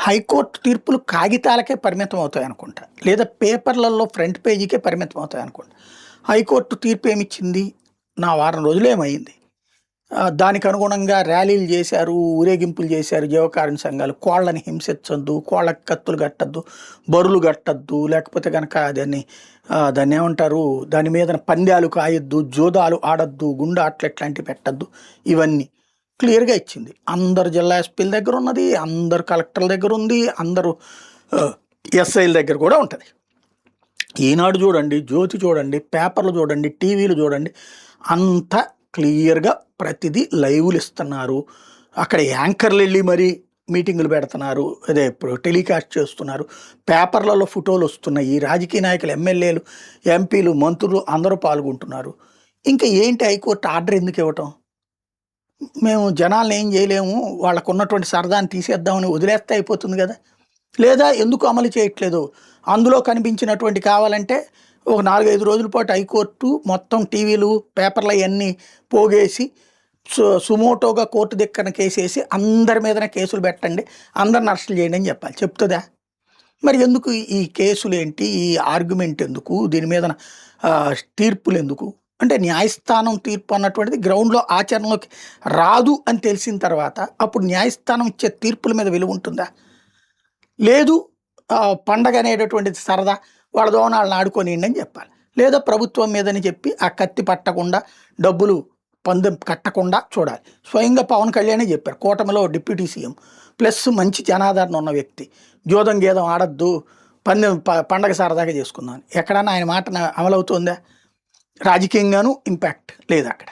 High court తీర్పులు కాగితాలకే పరిమితం అవుతాయి అనుకుంటా, లేదా పేపర్లలో ఫ్రంట్ పేజీకే పరిమితం అవుతాయి అనుకుంటా. హైకోర్టు తీర్పు ఏమిచ్చింది? నా వారం రోజులేమైంది. దానికి అనుగుణంగా ర్యాలీలు చేశారు, ఊరేగింపులు చేశారు జీవకారుణ్య సంఘాలు. కోళ్ళని హింసించొద్దు, కోళ్ళకి కత్తులు కట్టద్దు, బరులు కట్టద్దు, లేకపోతే కనుక దాన్ని ఏమంటారు, దాని మీద పందాలు కాయొద్దు, జోదాలు ఆడద్దు, గుండాట్లు ఇట్లాంటివి పెట్టద్దు. ఇవన్నీ క్లియర్గా ఇచ్చింది. అందరు జిల్లా ఎస్పీల దగ్గర ఉన్నది, అందరు కలెక్టర్ల దగ్గర ఉంది, అందరూ ఎస్ఐల దగ్గర కూడా ఉంటుంది. ఈనాడు చూడండి, జ్యోతి చూడండి, పేపర్లు చూడండి, టీవీలు చూడండి, అంత క్లియర్గా ప్రతిదీ లైవ్లు ఇస్తున్నారు. అక్కడ యాంకర్లు వెళ్ళి మరీ మీటింగులు పెడుతున్నారు, అదే ఇప్పుడు టెలికాస్ట్ చేస్తున్నారు. పేపర్లలో ఫోటోలు వస్తున్నాయి. రాజకీయ నాయకులు, ఎమ్మెల్యేలు, ఎంపీలు, మంత్రులు అందరూ పాల్గొంటున్నారు. ఇంకా ఏంటి హైకోర్టు ఆర్డర్ ఎందుకు ఇవ్వటం? మేము జనాలను ఏం చేయలేము, వాళ్ళకు ఉన్నటువంటి సరదాన్ని తీసేద్దామని వదిలేస్తే అయిపోతుంది కదా. లేదా ఎందుకు అమలు చేయట్లేదు? అందులో కనిపించినటువంటి కావాలంటే ఒక 4-5 రోజుల పాటు హైకోర్టు మొత్తం టీవీలు, పేపర్లు అవన్నీ పోగేసి సుమోటోగా కోర్టు దిక్కన కేసేసి అందరి మీదనే కేసులు పెట్టండి, అందరిని అరెస్టులు చేయండి అని చెప్పాలి. చెప్తుందా? మరి ఎందుకు ఈ కేసులు ఏంటి, ఈ ఆర్గ్యుమెంట్ ఎందుకు, దీని మీద తీర్పులు ఎందుకు? అంటే న్యాయస్థానం తీర్పు అన్నటువంటిది గ్రౌండ్లో ఆచరణలోకి రాదు అని తెలిసిన తర్వాత అప్పుడు న్యాయస్థానం ఇచ్చే తీర్పుల మీద విలువ ఉంటుందా? లేదు, పండగ అనేటటువంటిది సరదా, వాళ్ళ దోన వాళ్ళని ఆడుకోనియండి అని చెప్పాలి. లేదా ప్రభుత్వం మీదని చెప్పి ఆ కత్తి పట్టకుండా, డబ్బులు పందెం కట్టకుండా చూడాలి. స్వయంగా పవన్ కళ్యాణే చెప్పారు, కూటమిలో డిప్యూటీ సీఎం ప్లస్ మంచి జనాదరణ ఉన్న వ్యక్తి, జోదం గేదం ఆడద్దు, పండగ సరదాగా చేసుకుందాం అని. ఎక్కడన్నా ఆయన మాట అమలవుతుందా? రాజకీయంగానూ ఇంపాక్ట్ లేదు అక్కడ.